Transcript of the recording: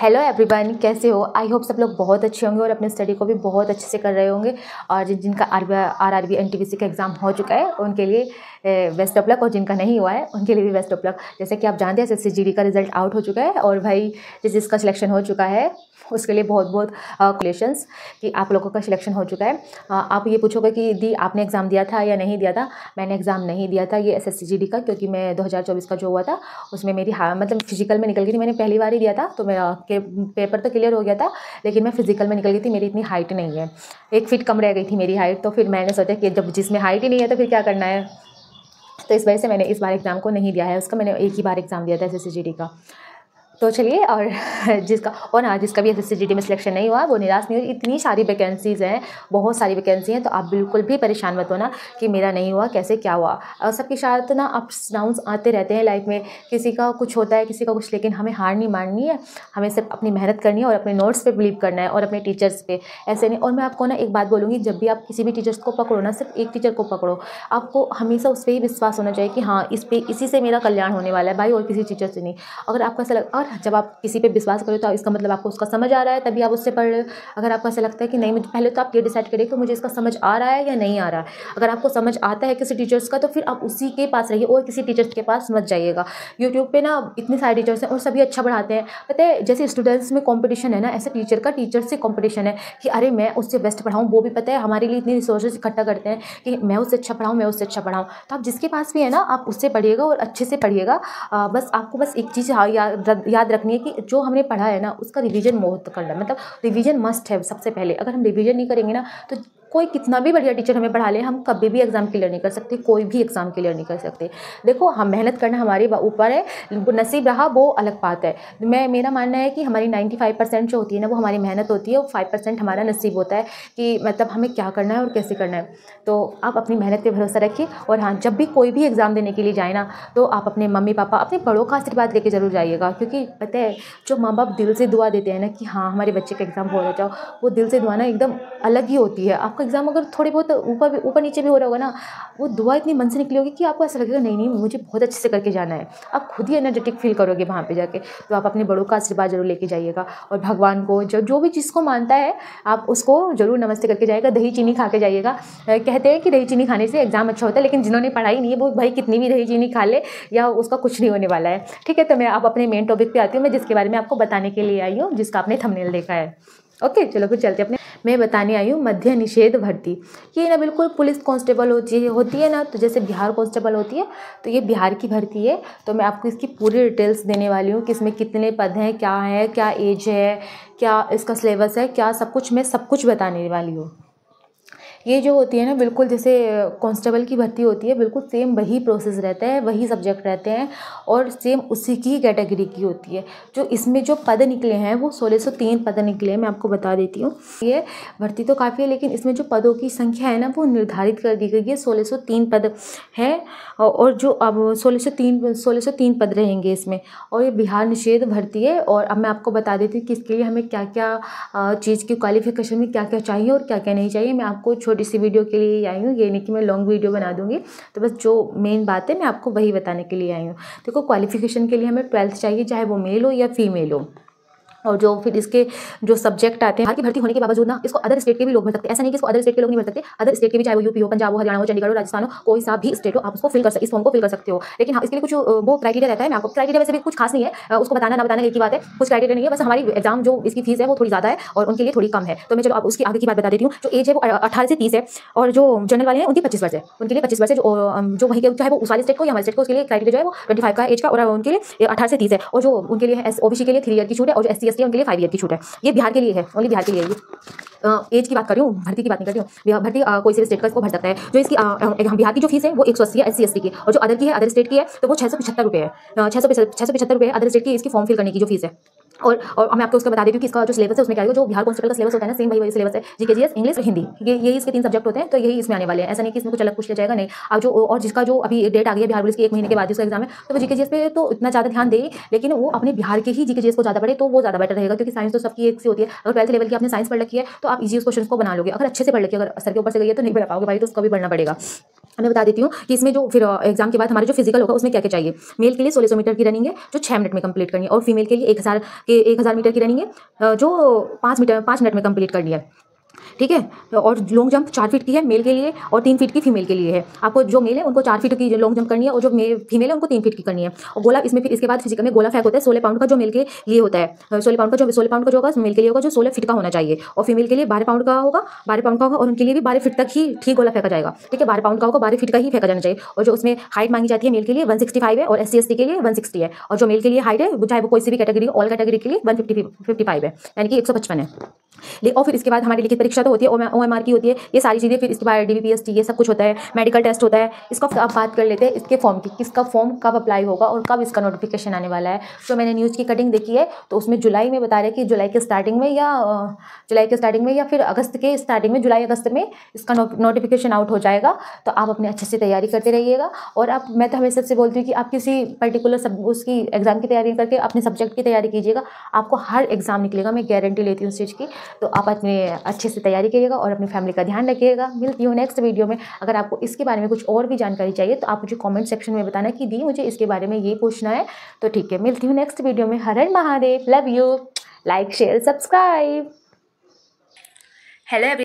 Hello everyone, कैसे हो? I hope सब लोग बहुत अच्छे होंगे और अपने स्टडी को भी बहुत अच्छे से कर रहे होंगे। और जिनका आरआरबी एनटीपीसी का एग्ज़ाम हो चुका है उनके लिए बेस्ट ऑफ लक, और जिनका नहीं हुआ है उनके लिए भी बेस्ट ऑफ लक। जैसे कि आप जानते हैं एसएससी का रिजल्ट आउट हो चुका है और भाई जिसका सिलेक्शन हो चुका है उसके लिए बहुत बहुत कॉन्ग्रेचुलेशंस कि आप लोगों का सिलेक्शन हो चुका है। आप ये पूछोगे कि दी आपने एग्ज़ाम दिया था या नहीं दिया था। मैंने एग्ज़ाम नहीं दिया था ये एसएससी का, क्योंकि मैं 2024 का जो हुआ था उसमें मेरी मतलब फिजिकल में निकल गई थी। मैंने पहली बार ही दिया था तो मेरा पेपर तो क्लियर हो गया था, लेकिन मैं फिजिकल में निकल गई थी। मेरी इतनी हाइट नहीं है, 1 फीट कम रह गई थी मेरी हाइट। तो फिर मैंने सोचा कि जब जिसमें हाइट ही नहीं है तो फिर क्या करना है। तो इस वजह से मैंने इस बार एग्ज़ाम को नहीं दिया है। उसका मैंने एक ही बार एग्ज़ाम दिया था एसएससी का। तो चलिए, और जिसका भी एसएससी में सिलेक्शन नहीं हुआ वो निराश नहीं हो। इतनी सारी वैकेंसीज़ हैं, बहुत सारी वैकेंसी हैं, तो आप बिल्कुल भी परेशान मत होना कि मेरा नहीं हुआ, कैसे क्या हुआ। और सबके साथ ना अप्स डाउन्स आते रहते हैं लाइफ में, किसी का कुछ होता है किसी का कुछ, लेकिन हमें हार नहीं माननी है। हमें सिर्फ अपनी मेहनत करनी है और अपने नोट्स पे बिलीव करना है और अपने टीचर्स पे ऐसे नहीं। और मैं आपको ना एक बात बोलूँगी, जब भी आप किसी भी टीचर्स को पकड़ो ना, सिर्फ एक टीचर को पकड़ो, आपको हमेशा उस पर ही विश्वास होना चाहिए कि हाँ इसी से मेरा कल्याण होने वाला है भाई, और किसी टीचर से नहीं। अगर आपको ऐसा और जब आप किसी पे विश्वास करो तो इसका मतलब आपको उसका समझ आ रहा है, तभी आप उससे पढ़ रहे हो। अगर आपको ऐसा लगता है कि नहीं, मुझे पहले तो आप ये डिसाइड करिए कि मुझे इसका समझ आ रहा है या नहीं आ रहा है। अगर आपको समझ आता है किसी टीचर्स का तो फिर आप उसी के पास रहिए और किसी टीचर्स के पास मत जाइएगा। यूट्यूब पे ना इतने सारे टीचर्स हैं और सभी अच्छा पढ़ाते हैं। पता है, जैसे स्टूडेंट्स में कॉम्पिटिशन है ना, ऐसे टीचर का टीचर से कॉम्पिटिशन है कि अरे मैं उससे बेस्ट पढ़ाऊँ। वो भी पता है हमारे लिए इतनी रिसोर्सेज इकट्ठा करते हैं कि मैं उससे अच्छा पढ़ाऊँ, मैं उससे अच्छा पढ़ाऊँ। तो आप जिसके पास भी है ना, आप उससे पढ़िएगा और अच्छे से पढ़िएगा। बस आपको बस एक चीज़ याद रखनी है कि जो हमने पढ़ा है ना उसका रिवीजन बहुत करना, मतलब रिवीजन मस्ट है सबसे पहले। अगर हम रिवीजन नहीं करेंगे ना तो कोई कितना भी बढ़िया टीचर हमें पढ़ा ले, हम कभी भी एग्ज़ाम क्लियर नहीं कर सकते, कोई भी एग्ज़ाम क्लियर नहीं कर सकते। देखो, हम मेहनत करना हमारे ऊपर है, नसीब रहा वो अलग बात है। मेरा मानना है कि हमारी 95% जो होती है ना वो हमारी मेहनत होती है और 5% हमारा नसीब होता है कि मतलब हमें क्या करना है और कैसे करना है। तो आप अपनी मेहनत पे भरोसा रखिए। और हाँ, जब भी कोई भी एग्ज़ाम देने के लिए जाए ना तो आप अपने मम्मी पापा, अपने बड़ों का आशीर्वाद लेके ज़रूर जाइएगा, क्योंकि पता है जो माँ बाप दिल से दुआ देते हैं ना कि हाँ हमारे बच्चे का एग्ज़ाम हो जाओ, वो दिल से दुआ ना एकदम अलग ही होती है। आपका एग्ज़ाम अगर थोड़े बहुत ऊपर नीचे भी हो रहा होगा ना, वो दुआ इतनी मन से निकली होगी कि आपको ऐसा लगेगा नहीं मुझे बहुत अच्छे से करके जाना है। आप खुद ही एनर्जेटिक फील करोगे वहाँ पे जाके। तो आप अपने बड़ों का आशीर्वाद जरूर लेके जाइएगा और भगवान को जो भी जिसको मानता है आप उसको जरूर नमस्ते करके जाइएगा। दही चीनी खा के जाइएगा। कहते हैं कि दही चीनी खाने से एग्ज़ाम अच्छा होता है, लेकिन जिन्होंने पढ़ाई नहीं है वो भाई कितनी भी दही चीनी खा ले या उसका कुछ नहीं होने वाला है। ठीक है, तो मैं अब अपने मेन टॉपिक पे आती हूँ, मैं जिसके बारे में आपको बताने के लिए आई हूँ, जिसका आपने थंबनेल देखा है। ओके, चलो फिर चलते अपने। मैं बताने आई हूँ मध्य निषेध भर्ती। ये ना बिल्कुल पुलिस कांस्टेबल होती है ना, तो जैसे बिहार कांस्टेबल होती है तो ये बिहार की भर्ती है। तो मैं आपको इसकी पूरी डिटेल्स देने वाली हूँ कि इसमें कितने पद हैं, क्या है, क्या एज है, क्या इसका सिलेबस है, क्या सब कुछ, मैं सब कुछ बताने वाली हूँ। ये जो होती है ना बिल्कुल जैसे कांस्टेबल की भर्ती होती है, बिल्कुल सेम वही प्रोसेस रहता है, वही सब्जेक्ट रहते हैं और सेम उसी की कैटेगरी की होती है। जो इसमें जो पद निकले हैं वो 1603 पद निकले हैं, मैं आपको बता देती हूँ। ये भर्ती तो काफ़ी है, लेकिन इसमें जो पदों की संख्या है ना वो निर्धारित कर दी गई है। 1603 पद हैं और जो अब 1603 पद रहेंगे इसमें। और ये बिहार निषेध भर्ती है। और अब मैं आपको बता देती हूँ कि इसके लिए हमें क्या क्या चीज़ की क्वालिफिकेशन में क्या क्या चाहिए और क्या क्या नहीं चाहिए। मैं आपको छोटी सी वीडियो के लिए आई हूँ, ये नहीं कि मैं लॉन्ग वीडियो बना दूंगी। तो बस जो मेन बात है मैं आपको वही बताने के लिए आई हूँ। देखो, क्वालिफिकेशन के लिए हमें 12th चाहिए, चाहे वो मेल हो या फीमेल हो। और जो फिर इसके जो सब्जेक्ट आते हैं, बाहर की भर्ती होने के बावजूद ना इसको अदर स्टेट के भी लोग भर सकते हैं। ऐसा नहीं कि इसको अदर स्टेट के लोग नहीं भर सकते। अदर स्टेट के भी, चाहे वो यूपी हो, पंजाब हो, हरियाणा हो, चंडीगढ़ हो, राजस्थान हो, कोई सा भी स्टेट हो, आप उसको फिल कर सकते, इस फॉर्म को फिल कर सकते हो। लेकिन हाँ, इसके लिए कुछ वो क्राइटेरिया रहता है। मैं आपको क्राइटेरिया वैसे भी कुछ खास नहीं है, उसको बताना ना बताना एक ही बात है। कुछ क्राइटेरिया नहीं है, बस हमारी एग्जाम जो इसकी फीस है वो थोड़ी ज़्यादा है और उनके लिए थोड़ी कम है। तो मैं चलो अब उसकी आगे की बात बता देती हूँ। जो एज है वो 18 से 30 है और जो जनरल वाले हैं उनकी 25 वर्ष है। उनके लिए 25 वर्ष है। जो वहीं के, चाहे वो उस वाले स्टेट को या हमारे स्टेट को, उसके लिए क्राइटेरिया जो है वो 25 का एज का, और उनके लिए 18 से 30 है। और जो उनके लिए ओबीसी के लिए 3 ईयर की छूट है और जो SC ST है उनके लिए 5 ईयर की छूट है। ये बिहार के लिए है, ओनली बिहार के लिए। ये एज की बात कर रही हूँ, भर्ती की बात नहीं कर रही हूँ। भर्ती कोई से स्टेट का इसको भर सकता है। जो इसकी बिहार की जो फीस है वो 180 है SC ST की, और जो अदर की है, अदर स्टेट की है, तो वो 675 रुपये है। 675 रुपये अदर स्टेट की इसकी फॉर्म फिल करने की जो फीस है। और मैं आपको उसका बता देती हूँ कि इसका जो सिलेबस है उसमें क्या है। जो बिहार कांस्टेबल का सिलेबस होता है ना, सेम वही सिलेबस है। जीके जीएस, इंग्लिश और हिंदी, ये इसके 3 सब्जेक्ट होते हैं। तो यही इसमें आने वाले हैं। ऐसा नहीं कि इसमें कुछ अलग पूछ लिया जाएगा, नहीं। अब जो और जिसका जो अभी डेट आ गई है बिहार पुलिस की 1 महीने के बाद जिसका एग्जाम है, तो वो जीके जीएस पे तो इतना ज़्यादा ध्यान दे, लेकिन वो अपने बिहार के ही जीके जीएस को ज़्यादा पढ़े तो वो ज़्यादा बेटर रहेगा। क्योंकि साइंस तो सबकी एक सी होती है। अगर 12th लेवल की आपने साइंस पढ़ रखी है तो आप इजी उस क्वेश्चन को बना लोगे। अगर अच्छे से पढ़ रखी है, अगर सर के ऊपर से गई है तो नहीं बना पाओगे भाई, तो उसको भी पढ़ना पड़ेगा। मैं बता देती हूँ कि इसमें जो फिर एग्जाम के बाद हमारे जो फिजिकल होगा उसमें क्या क्या चाहिए। मेल के लिए 1600 मीटर की रनिंग है जो 6 मिनट में कंप्लीट करनी है, और फीमेल के लिए 1000 कि 1000 मीटर की रनिंग है जो 5 मिनट में कंप्लीट करनी है, ठीक है। और लॉन्ग जंप 4 फीट की है मेल के लिए और 3 फीट की फीमेल के लिए है। आपको जो मेल है उनको 4 फीट की लॉन्ग जंप करनी है और जो फीमेल है उनको 3 फीट की करनी है। और गोला इसमें फिर इसके बाद फिजिकल में गोला फेंक होता है 16 पाउंड का, जो मेल के लिए होता है 16 पाउंड का जो होगा मेल के लिए होगा, जो 16 फीट का होना चाहिए। और फीमेल के लिए 12 पाउंड का होगा, 12 पाउंड का होगा और उनके लिए भी 12 फीट तक ही ठीक गोला फेंका जाएगा, ठीक है। 12 पाउंड का होगा, 12 फीट का ही फेंका जाना चाहिए। और जो उसमें हाइट मांगी जाती है मेल के लिए 165 है और SC/ST के लिए 160 है। और जो मेल के लिए हाइट है चाहे वो कोई सी भी कैटेगरी, ऑल कैटेगरी के लिए 155 है, यानी कि 155 है। और फिर इसके बाद हमारी लिखित परीक्षा तो होती है, OMR की होती है, ये सारी चीज़ें। फिर इसके बाद DBPST ये सब कुछ होता है, मेडिकल टेस्ट होता है। इसको अब बात कर लेते हैं इसके फॉर्म की, किसका फॉर्म कब अप्लाई होगा और कब इसका नोटिफिकेशन आने वाला है। तो मैंने न्यूज़ की कटिंग देखी है तो उसमें जुलाई में बता रहे हैं कि जुलाई के स्टार्टिंग में या फिर अगस्त के स्टार्टिंग में, जुलाई अगस्त में इसका नोटिफिकेशन आउट हो जाएगा। तो आप अपने अच्छे से तैयारी करते रहिएगा। और आप, मैं तो हमेशा से बोलती हूँ कि आप किसी पर्टिकुलर उसकी एग्जाम की तैयारी करके अपने सब्जेक्ट की तैयारी कीजिएगा, आपको हर एग्जाम निकलेगा, मैं गारंटी लेती हूँ उस चीज़ की। तो आप अपने अच्छे से तैयारी करिएगा और अपनी फैमिली का ध्यान रखिएगा। मिलती हूँ नेक्स्ट वीडियो में। अगर आपको इसके बारे में कुछ और भी जानकारी चाहिए तो आप मुझे कमेंट सेक्शन में बताना कि दी मुझे इसके बारे में ये पूछना है, तो ठीक है। मिलती हूँ नेक्स्ट वीडियो में। हर हर Mahadev, love you, like share subscribe. Hello.